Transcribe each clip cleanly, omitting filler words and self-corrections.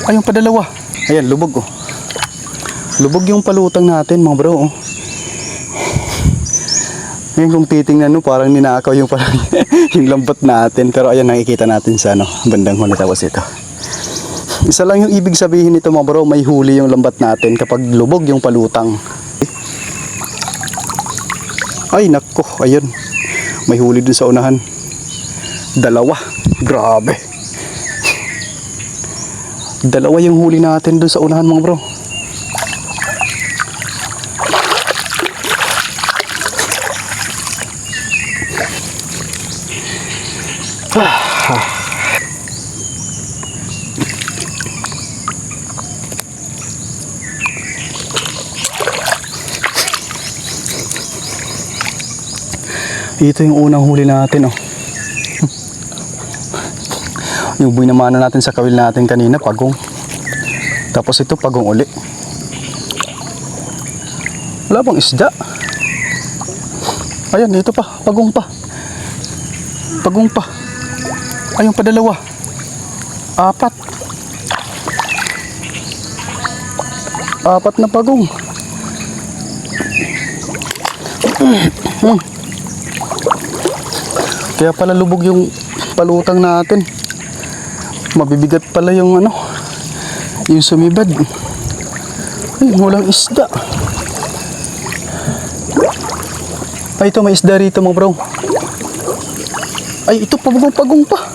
Ayun pa dalawa. Ayan, lubog oh. Lubog yung palutang natin mga bro oh. Ngayon kung titingnan no, parang ninakaw yung parang yung lambat natin. Pero ayan, nakikita natin sa ano, bandang huli. Tapos ito. Isa lang yung ibig sabihin nito mga bro, may huli yung lambat natin kapag lubog yung palutang. Ay nako, ayun. May huli dun sa unahan. Dalawa. Grabe. Dalawa yung huli natin dun sa unahan mga bro. Ito yung unang huli natin oh. Yung binamana natin sa kawil natin kanina, pagong. Tapos ito pagong uli. Wala bang isda? Ayan, ito pa, pagong pa. Pagong pa. Ayun pa dalawa. Apat. Apat na pagong. Kaya pala lubog yung palutang natin. Mabibigat pala yung ano, yung sumibad. Ay, walang isda. Ay, ito may isda rito mga bro. Ay, ito pagong pa.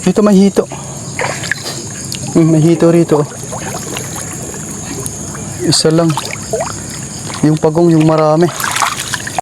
Ito may hito. May hito rito. Isa lang. Yung pagong yung marami.